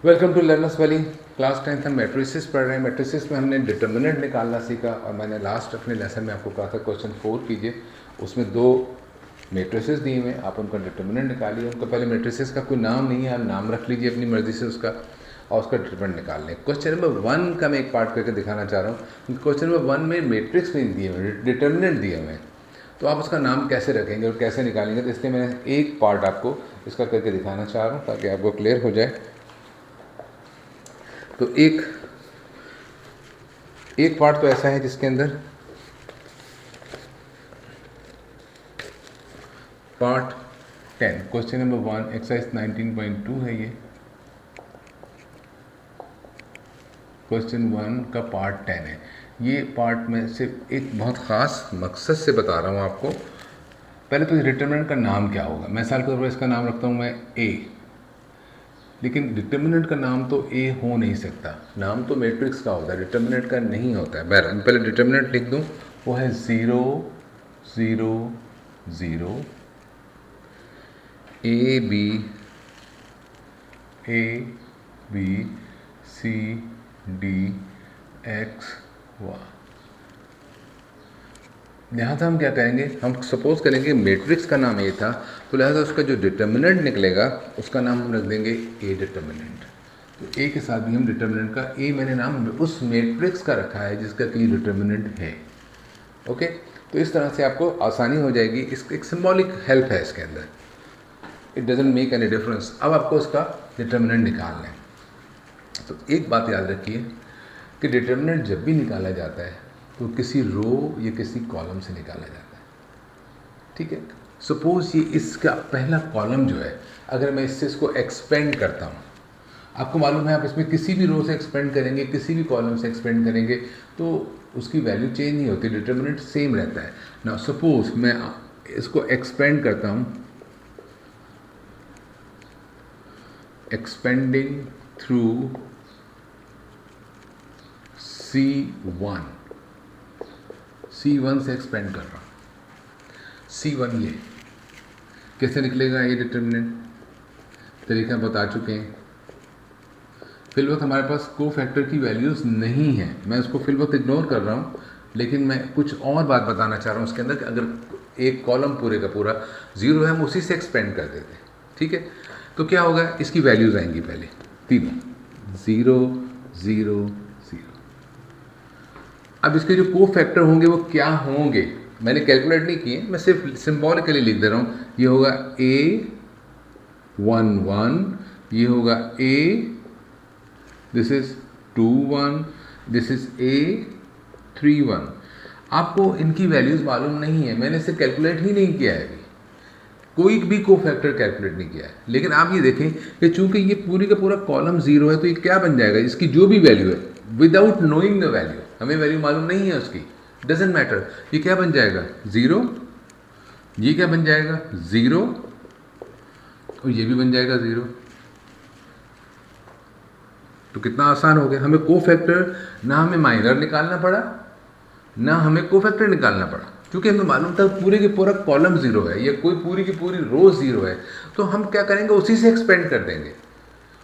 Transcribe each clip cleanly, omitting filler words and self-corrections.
Welcome to learner spelling. Class 10th हम matrices पढ़ रहे हैं। मैट्रिसेस में हमने डिटर्मिनेंट निकालना सीखा और मैंने लास्ट अपने लेसन में आपको कहा था क्वेश्चन 4 कीजिए। उसमें दो मैट्रिसेस दिए हुए हैं, आप उनका डिटर्मिनेंट निकालिए। उनका पहले मैट्रिसेस का कोई नाम नहीं है, आप नाम रख लीजिए अपनी मर्जी से उसका, और उसका डिटर्मिनेंट निकाल लें। क्वेश्चन नंबर 1 का मैं एक पार्ट करके दिखाना चाह रहा हूँ। क्वेश्चन नंबर 1 में मैट्रिक्स नहीं दिए हुए, डिटर्मिनेंट दिए हुए हैं, तो आप उसका नाम कैसे रखेंगे और कैसे निकालेंगे। तो इसलिए मैंने एक पार्ट आपको इसका करके दिखाना चाह रहा हूँ ताकि आपको क्लियर हो जाए। तो एक पार्ट तो ऐसा है जिसके अंदर पार्ट 10 क्वेश्चन नंबर 1 एक्सरसाइज 19.2 है। ये क्वेश्चन 1 का पार्ट 10 है। ये पार्ट में सिर्फ एक बहुत ख़ास मकसद से बता रहा हूँ आपको। पहले तो डिटर्मिनेंट का नाम क्या होगा। मैं साल के तौर पर इसका नाम रखता हूँ मैं ए, लेकिन डिटर्मिनेंट का नाम तो ए हो नहीं सकता। नाम तो मैट्रिक्स का होता है, डिटर्मिनेंट का नहीं होता है। बहरहाल पहले डिटर्मिनेंट लिख दूँ, वो है 0 0 0 A B C D X Y. यहाँ से हम क्या करेंगे, हम सपोज करेंगे मैट्रिक्स का नाम ए था, तो लिहाजा उसका जो डिटर्मिनेंट निकलेगा उसका नाम हम रख देंगे ए डिटर्मिनेंट। तो ए के साथ भी हम डिटर्मिनेंट का ए मैंने नाम उस मैट्रिक्स का रखा है जिसका कि डिटर्मिनेंट है। ओके, तो इस तरह से आपको आसानी हो जाएगी। इस एक सिंबॉलिक हेल्प है इसके अंदर, it doesn't make any difference. अब आपको उसका डिटर्मिनेंट निकालना है। तो एक बात याद रखिए कि डिटर्मिनेंट जब भी निकाला जाता है तो किसी रो या किसी कॉलम से निकाला जाता है। ठीक है, सपोज ये इसका पहला कॉलम जो है, अगर मैं इससे इसको एक्सपेंड करता हूँ, आपको मालूम है आप इसमें किसी भी रो से एक्सपेंड करेंगे, किसी भी कॉलम से एक्सपेंड करेंगे तो उसकी वैल्यू चेंज नहीं होती, डिटर्मिनेंट सेम रहता है ना। सपोज मैं इसको एक्सपेंड करता हूँ, एक्सपेंडिंग थ्रू C1 से एक्सपेंड कर रहा हूँ। C1 ये कैसे निकलेगा, ये डिटर्मिनेंट तरीका बता चुके हैं। फिल वक्त हमारे पास को फैक्टर की वैल्यूज़ नहीं है, मैं उसको फिल वक्त इग्नोर कर रहा हूँ, लेकिन मैं कुछ और बात बताना चाह रहा हूँ उसके अंदर कि अगर एक कॉलम पूरे का पूरा 0 है, हम उसी से एक्सपेंड कर देते हैं। ठीक है, तो क्या होगा, इसकी वैल्यूज़ आएंगी पहले तीनों 0 0 0। अब इसके जो को फैक्टर होंगे वो क्या होंगे मैंने कैलकुलेट नहीं किए, मैं सिर्फ सिंबॉलिकली लिख दे रहा हूँ। ये होगा A11, ये होगा A, this is 21, this is A31। आपको इनकी वैल्यूज़ मालूम नहीं है, मैंने इसे कैलकुलेट ही नहीं किया है अभी, कोई भी को फैक्टर कैलकुलेट नहीं किया है। लेकिन आप ये देखें कि चूंकि ये पूरी का पूरा कॉलम 0 है, तो ये क्या बन जाएगा, इसकी जो भी वैल्यू है, विदाउट नोइंग द वैल्यू, हमें वैल्यू मालूम नहीं है उसकी, डजेंट मैटर, ये क्या बन जाएगा 0, ये क्या बन जाएगा 0, और ये भी बन जाएगा 0। तो कितना आसान हो गया, हमें को फैक्टर ना हमें माइनर निकालना पड़ा, ना हमें को फैक्टर निकालना पड़ा, क्योंकि हमें मालूम था पूरे के पूरा कॉलम 0 है, या कोई पूरी की पूरी रो 0 है, तो हम क्या करेंगे, उसी से एक्सपेंड कर देंगे।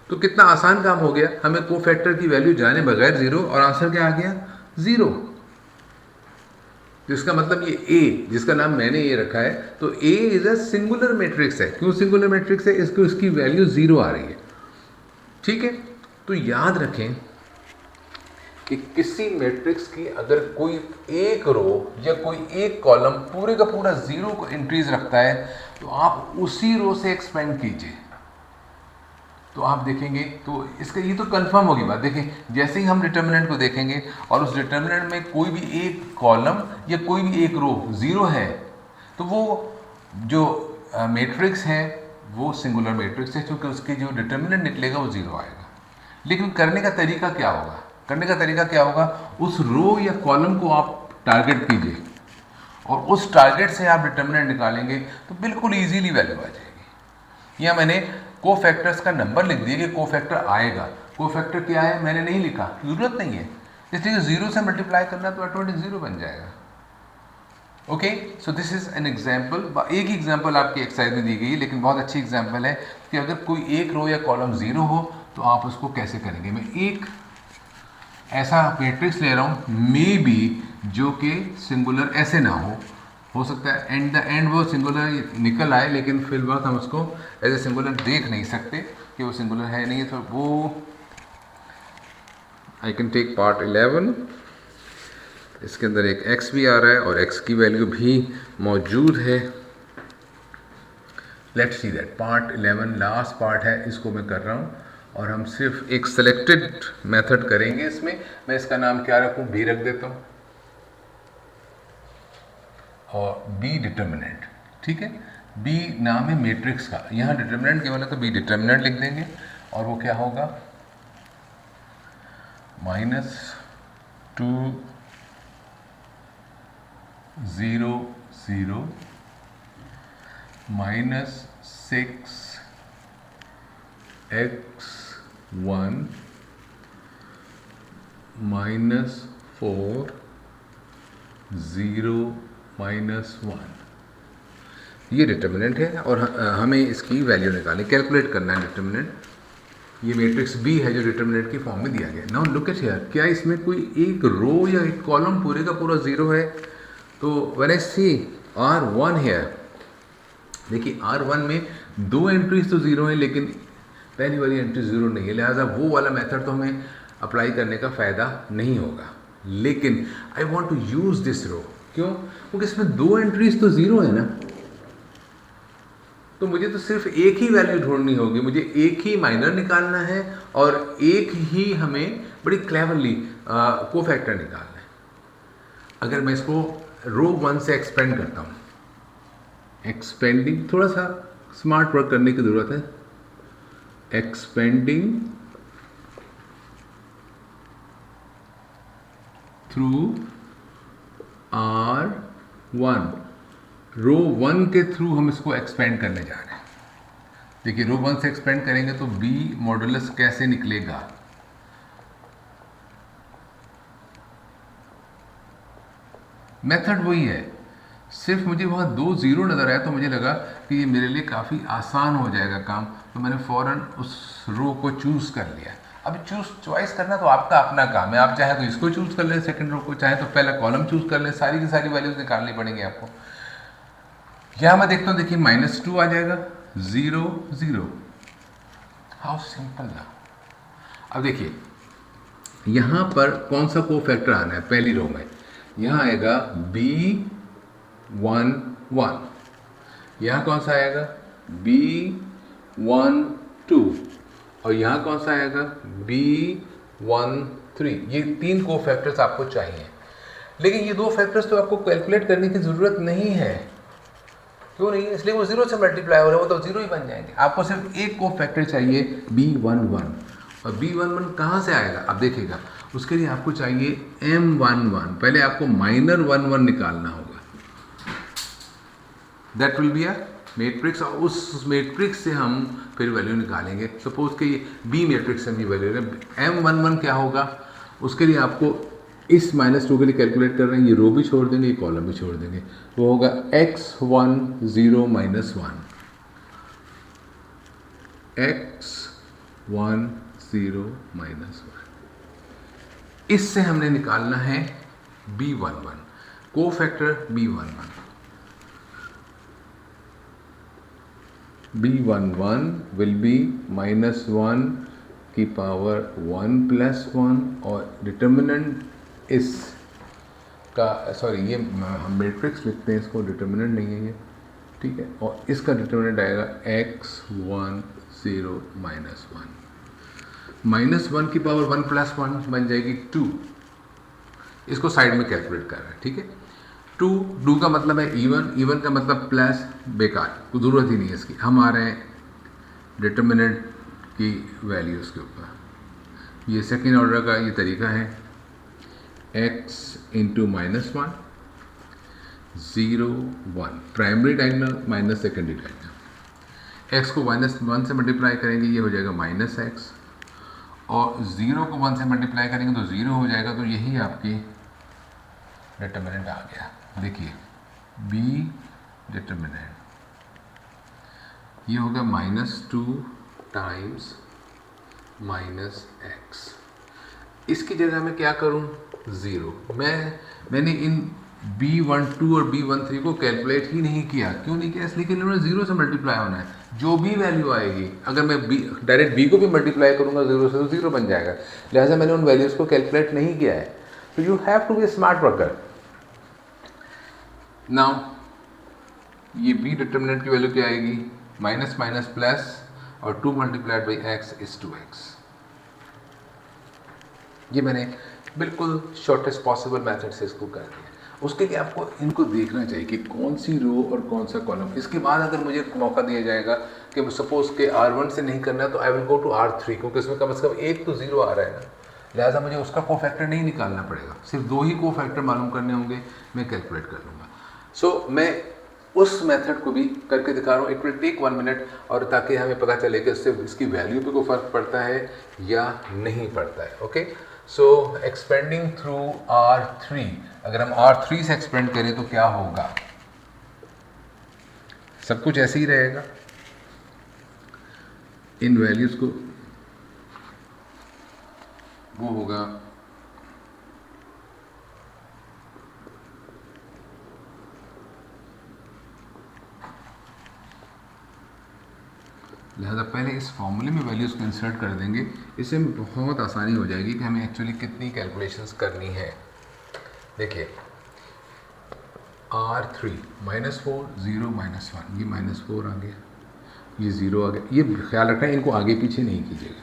तो कितना आसान काम हो गया, हमें को फैक्टर की वैल्यू जाने बगैर 0, और आंसर क्या आ गया 0। तो इसका मतलब ये ए जिसका नाम मैंने ये रखा है, तो ए इज अ सिंगुलर मैट्रिक्स है। क्यों सिंगुलर मैट्रिक्स है, इसको इसकी वैल्यू 0 आ रही है। ठीक है, तो याद रखें कि किसी मैट्रिक्स की अगर कोई एक रो या कोई एक कॉलम पूरे का पूरा 0 को एंट्रीज रखता है, तो आप उसी रो से एक्सपेंड कीजिए, तो आप देखेंगे, तो इसका ये तो कंफर्म होगी बात। देखें, जैसे ही हम डिटर्मिनेंट को देखेंगे और उस डिटर्मिनेंट में कोई भी एक कॉलम या कोई भी एक रो 0 है, तो वो जो मैट्रिक्स है वो सिंगुलर मैट्रिक्स है, क्योंकि उसके जो डिटर्मिनेंट निकलेगा वो 0 आएगा। लेकिन करने का तरीका क्या होगा, करने का तरीका क्या होगा, उस रो या कॉलम को आप टारगेट कीजिए और उस टारगेट से आप डिटर्मिनेंट निकालेंगे, तो बिल्कुल इजीली वैल्यू आ जाएगी। यहाँ मैंने को फैक्टर्स का नंबर लिख दिया कि को फैक्टर आएगा। को फैक्टर क्या है मैंने नहीं लिखा, जरूरत नहीं है, इसलिए 0 से मल्टीप्लाई करना तो ऑटोमेटिक 0 बन जाएगा। Okay, so this is an example. एक ही एग्जाम्पल आपकी एक्सरसाइज में दी गई है, लेकिन बहुत अच्छी एग्जाम्पल है कि अगर कोई एक रो या कॉलम 0 हो, तो आप उसको कैसे करेंगे? मैं एक ऐसा मैट्रिक्स ले रहा हूँ मे बी जो कि सिंगुलर ऐसे ना हो सकता है एंड द एंड वो सिंगुलर निकल आए, लेकिन फिर वक्त हम उसको एज ए सिंगुलर देख नहीं सकते कि वो सिंगुलर है नहीं है। तो वो आई कैन टेक पार्ट 11, इसके अंदर एक x भी आ रहा है और x की वैल्यू भी मौजूद है। Let's see that part 11 last part है, इसको मैं कर रहा हूँ और हम सिर्फ एक सेलेक्टेड मेथड करेंगे इसमें। मैं इसका नाम क्या रखूँ? b रख देता हूँ और b डिटर्मिनेंट, ठीक है। b नाम है मैट्रिक्स का, यहाँ डिटर्मिनेंट केवल है तो b डिटर्मिनेंट लिख देंगे और वो क्या होगा? -2 0 0 -6 x 1 -4 0 -1, ये डिटर्मिनेंट है और हमें इसकी वैल्यू निकालनी, कैलकुलेट करना है डिटर्मिनेंट। ये मैट्रिक्स बी है जो डिटर्मिनेंट की फॉर्म में दिया गया। नाउ लुक एट हियर, क्या इसमें कोई एक रो या एक कॉलम पूरे का पूरा जीरो है? तो when I C R1 here, देखिए R1 में 2 एंट्रीज तो ज़ीरो है लेकिन पहली वाली एंट्री ज़ीरो नहीं है, लिहाजा वो वाला मेथड तो हमें अप्लाई करने का फ़ायदा नहीं होगा। लेकिन I want to use this row, क्यों? क्योंकि इसमें 2 एंट्रीज तो ज़ीरो है ना, तो मुझे तो सिर्फ एक ही वैल्यू ढूंढनी होगी, मुझे एक ही माइनर निकालना है और एक ही हमें बड़ी क्लेवरली कोफैक्टर निकालना है। अगर मैं इसको रो 1 से एक्सपेंड करता हूँ, एक्सपेंडिंग, थोड़ा सा स्मार्ट वर्क करने की ज़रूरत है। एक्सपेंडिंग थ्रू R1, रो 1 के थ्रू हम इसको एक्सपेंड करने जा रहे हैं। देखिए रो 1 से एक्सपेंड करेंगे तो b मॉडुलस कैसे निकलेगा? मेथड वही है, सिर्फ मुझे वहाँ 2 ज़ीरो नज़र आया तो मुझे लगा कि ये मेरे लिए काफ़ी आसान हो जाएगा काम, तो मैंने फ़ौरन उस रो को चूज़ कर लिया। अब चॉइस करना तो आपका अपना काम है, आप चाहे तो इसको चूज़ कर लें सेकंड रो को, चाहे तो पहला कॉलम चूज़ कर लें, सारी की सारी वैल्यूज निकालनी पड़ेंगी आपको। यहाँ मैं देखता हूँ, देखिए -2 आ जाएगा, 0 0, हाउ सिंपल ना। अब देखिए यहाँ पर कौन सा कोफैक्टर आना है पहली रो में? यहाँ आएगा B1 1, यहाँ कौन सा आएगा? B1 2 और यहाँ कौन सा आएगा? B1 3। ये 3 कोफैक्टर्स आपको चाहिए, लेकिन ये 2 फैक्टर्स तो आपको कैलकुलेट करने की ज़रूरत नहीं है। क्यों नहीं? इसलिए वो 0 से मल्टीप्लाई हो रहे हैं, वो तो 0 ही बन जाएंगे। आपको सिर्फ एक कोफैक्टर चाहिए B1 1, और B11 कहाँ से आएगा? अब देखिएगा, उसके लिए आपको चाहिए M11, पहले आपको माइनर 1 1 निकालना होगा, that will be a matrix, और उस मैट्रिक्स से हम फिर वैल्यू निकालेंगे। सपोज कि B मैट्रिक्स से हम ये वैल्यू लें, M11 क्या होगा? उसके लिए आपको इस -2 के लिए कैलकुलेट कर रहे हैं, ये रो भी छोड़ देंगे, ये कॉलम भी छोड़ देंगे, वो होगा x1 0 -1, x1 0 -1। इससे हमने निकालना है B11, cofactor B11। B11 will be -1 की पावर 1 + 1 और डिटर्मिनेंट इस का, सॉरी ये हम मैट्रिक्स लिखते हैं इसको, डिटर्मिनेंट नहीं है ये, ठीक है। और इसका डिटर्मिनेंट आएगा x1 0 -1, -1 की पावर 1 + 1 बन जाएगी 2। इसको साइड में कैलकुलेट कर रहे हैं, ठीक है। 2 का मतलब है इवन का मतलब प्लस, बेकार, कोई ज़रूरत ही नहीं है इसकी। हम आ रहे हैं डिटर्मिनेंट की वैल्यूज़ के ऊपर। ये सेकेंड ऑर्डर का ये तरीका है, x × -1 0 1, primary diagonal minus secondary diagonal. x को -1 से मल्टीप्लाई करेंगे, ये हो जाएगा -x, और 0 को 1 से मल्टीप्लाई करेंगे तो 0 हो जाएगा। तो यही आपकी डिटर्मिनेंट आ गया। देखिए B डिटर्मिनेंट ये होगा -2 × माइनस एक्स। इसकी जगह मैं क्या करूं, 0। मैंने इन b12 और b13 को कैलकुलेट ही नहीं किया। क्यों नहीं किया, इसलिए कि इन्होंने 0 से मल्टीप्लाई होना है। जो भी वैल्यू आएगी, अगर मैं डायरेक्ट b को भी मल्टीप्लाई करूंगा 0 से, तो 0 बन जाएगा। लिहाजा मैंने उन वैल्यूज़ को कैलकुलेट नहीं किया है। तो you have to be smart worker. Now ये b डिटर्मिनेंट की वैल्यू क्या आएगी, माइनस माइनस प्लस, और 2 multiplied by x is 2x। ये मैंने बिल्कुल शॉर्टेस्ट पॉसिबल मेथड से इसको कर दिया। उसके लिए आपको इनको देखना चाहिए कि कौन सी रो और कौन सा कॉलम। इसके बाद अगर मुझे मौका दिया जाएगा कि सपोज के R1 से नहीं करना है, तो I will go to R3, क्योंकि इसमें कम से कम एक तो 0 आ रहा है ना, लिहाजा मुझे उसका कोफैक्टर नहीं निकालना पड़ेगा, सिर्फ 2 ही कोफैक्टर मालूम करने होंगे, मैं कैलकुलेट कर लूँगा। सो मैं उस मेथड को भी करके दिखा रहा हूँ। इट विल टेक 1 मिनट, और ताकि हमें पता चले कि इससे इसकी वैल्यू पे कोई फ़र्क पड़ता है या नहीं पड़ता है। ओके, सो एक्सपेंडिंग थ्रू R3, अगर हम R3 से एक्सपेंड करें तो क्या होगा, सब कुछ ऐसे ही रहेगा। इन वैल्यूज़ को वो होगा लिहाजा पहले इस फॉर्मूले में वैल्यूज़ को इंसर्ट कर देंगे। इससे बहुत आसानी हो जाएगी कि हमें एक्चुअली कितनी कैलकुलेशंस करनी है। देखिए R3 -4 0 -1, ये -4 आ गया, ये 0 आ गया। ये ख्याल रखना है, इनको आगे पीछे नहीं कीजिएगा।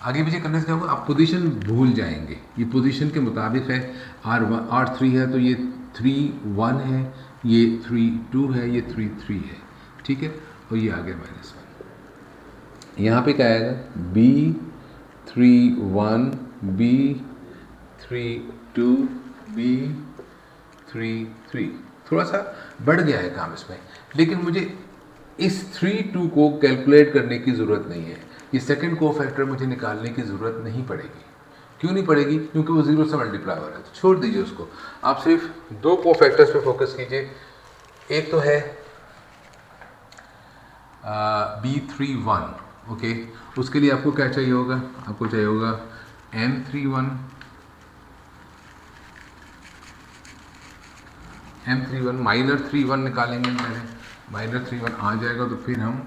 आगे पीछे करने से क्या होगा, आप पोजीशन भूल जाएंगे। ये पोजीशन के मुताबिक है। R3 है तो ये 3 1 है, ये 3 2 है, ये 3 3 है, ठीक है। और ये आ गया -1। यहाँ पे क्या आएगा, B3 1 B3 2 B3 3। थोड़ा सा बढ़ गया है काम इसमें, लेकिन मुझे इस 3 2 को कैलकुलेट करने की ज़रूरत नहीं है। ये सेकंड कोफैक्टर मुझे निकालने की ज़रूरत नहीं पड़ेगी। क्यों नहीं पड़ेगी, क्योंकि वो 0 से मल्टीप्लाई हो रहा है। तो छोड़ दीजिए उसको, आप सिर्फ 2 कोफैक्टर्स पे फोकस कीजिए। एक तो है B31, ओके। उसके लिए आपको क्या चाहिए होगा, आपको चाहिए होगा M31 माइनर 31 निकालेंगे पहले। माइनर 31 आ जाएगा तो फिर हम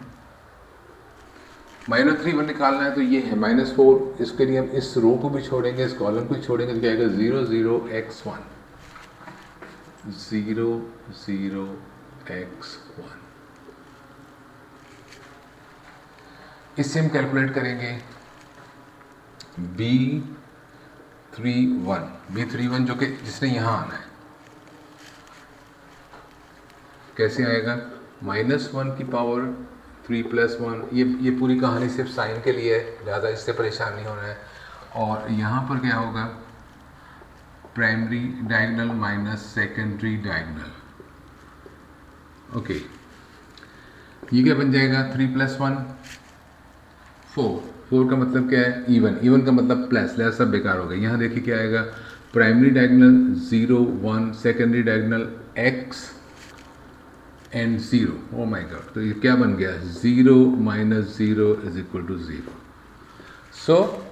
माइनर 31 निकालना है, तो ये है -4। इसके लिए हम इस रो को भी छोड़ेंगे, इस कॉलम को भी छोड़ेंगे, तो क्या आएगा 0 0 x1 0 0 x1। इससे हम कैलकुलेट करेंगे B31 जो कि जिसने यहाँ आना है। कैसे आएगा, -1 की पावर 3 + 1। ये पूरी कहानी सिर्फ साइन के लिए है, ज़्यादा इससे परेशान नहीं होना है। और यहाँ पर क्या होगा, primary diagonal minus secondary diagonal. Okay, ये क्या बन जाएगा, 3 + 1 4। 4 का मतलब क्या है, इवन का मतलब प्लस, लिहाजा सब बेकार हो गया। यहाँ देखिए क्या आएगा, primary diagonal 0 1, secondary diagonal x and 0। Oh my God, तो ये क्या बन गया, 0 - 0 = 0। सो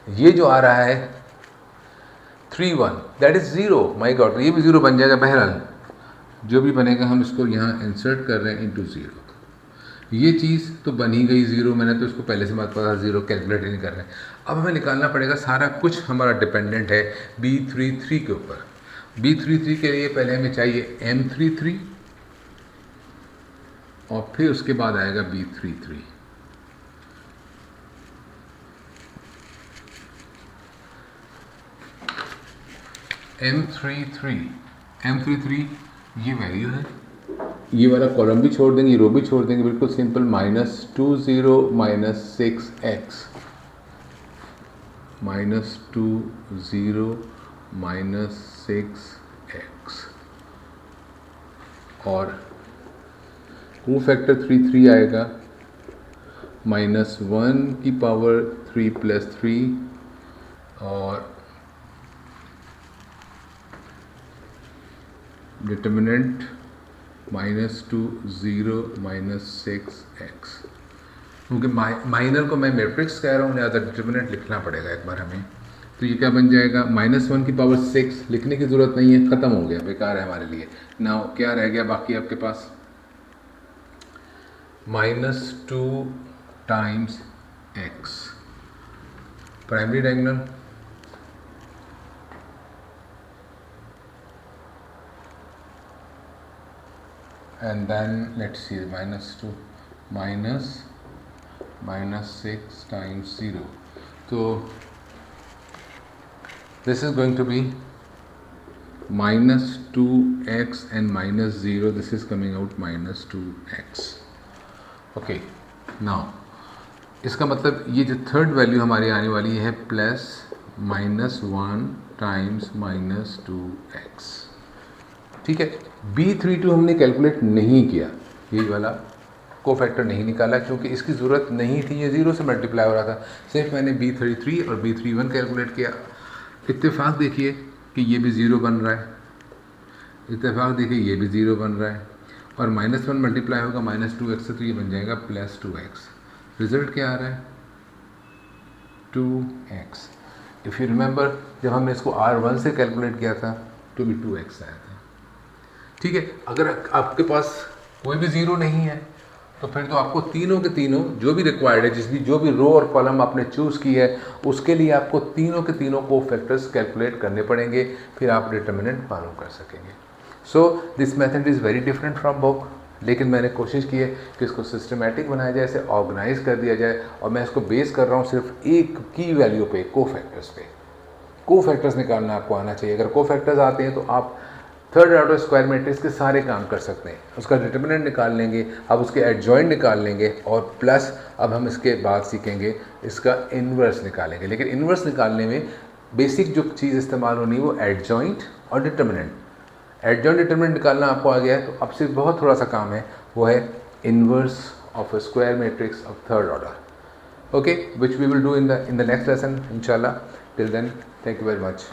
ये जो आ रहा है 3 1, दैट इज 0। माय गॉड, ये भी 0 बन जाएगा। बहरहाल जो भी बनेगा हम इसको यहाँ इंसर्ट कर रहे हैं इंटू 0। ये चीज़ तो बन ही गई 0, मैंने तो इसको पहले से बात पता 0 कैलकुलेट ही नहीं कर रहे हैं। अब हमें निकालना पड़ेगा, सारा कुछ हमारा डिपेंडेंट है B33 के ऊपर। B33 के लिए पहले हमें चाहिए M33 और फिर उसके बाद आएगा B33। M33 ये वैल्यू है। ये वाला कॉलम भी छोड़ देंगे, रो भी छोड़ देंगे, बिल्कुल सिंपल। -20 -6x -20 -6x और कोफैक्टर 3 3 आएगा, -1 की पावर 3 + 3 और डिटर्मिनेंट -2 0 -6x। क्योंकि माइनर को मैं मैट्रिक्स कह रहा हूँ, लिहाजा डिटर्मिनेंट लिखना पड़ेगा एक बार हमें। तो ये क्या बन जाएगा, -1⁶ लिखने की ज़रूरत नहीं है, ख़त्म हो गया, बेकार है हमारे लिए। नाउ क्या रह गया बाकी आपके पास, -2 times x primary diagonal, and then let's see -2 -6 times 0. So this is going to be -2x and -0. This is coming out -2x. Okay, now इसका मतलब ये जो थर्ड वैल्यू हमारी आने वाली है +-1 टाइम्स -2x। ठीक है, B32 हमने कैलकुलेट नहीं किया, यही वाला कोफैक्टर नहीं निकाला क्योंकि इसकी ज़रूरत नहीं थी, ये 0 से मल्टीप्लाई हो रहा था। सिर्फ मैंने B33 और B31 कैलकुलेट किया। इत्तेफाक देखिए कि ये भी 0 बन रहा है, इत्तेफाक देखिए ये भी 0 बन रहा है, और -1 मल्टीप्लाई होगा -2x से, तो ये बन जाएगा +2x। रिजल्ट क्या आ रहा है, 2x। इफ़ यू रिमेंबर जब हमने इसको R1 से कैलकुलेट किया था तो भी 2x आया था। ठीक है, अगर आपके पास कोई भी 0 नहीं है तो फिर तो आपको तीनों के तीनों जो भी रिक्वायर्ड है, जो भी रो और कॉलम आपने चूज़ की है, उसके लिए आपको तीनों के तीनों कोफैक्टर्स कैलकुलेट करने पड़ेंगे, फिर आप डिटर्मिनेंट मालूम कर सकेंगे। So this method is very different from book, लेकिन मैंने कोशिश की है कि इसको सिस्टमेटिक बनाया जाए, इसे ऑर्गेनाइज कर दिया जाए, और मैं इसको बेस कर रहा हूँ सिर्फ एक की वैल्यू पे, कोफैक्टर्स पे। कोफैक्टर्स निकालना आपको आना चाहिए। अगर कोफैक्टर्स आते हैं तो आप थर्ड ऑर्डर स्क्वायर मैट्रिक्स के सारे काम कर सकते हैं। उसका डिटर्मिनेंट निकाल लेंगे, अब उसके एडजॉइंट निकाल लेंगे, और प्लस अब हम इसके बाद सीखेंगे इसका इन्वर्स निकालेंगे। लेकिन इन्वर्स निकालने में बेसिक जो चीज़ इस्तेमाल होनी है वो एडजॉइंट और डिटर्मिनेंट। एडजॉइंट डिटर्मिनेंट निकालना आपको आ गया है, तो अब सिर्फ बहुत थोड़ा सा काम है, वो है inverse of a square matrix of third order. Okay, which we will do in the next lesson इंशाल्लाह। Till then, thank you very much.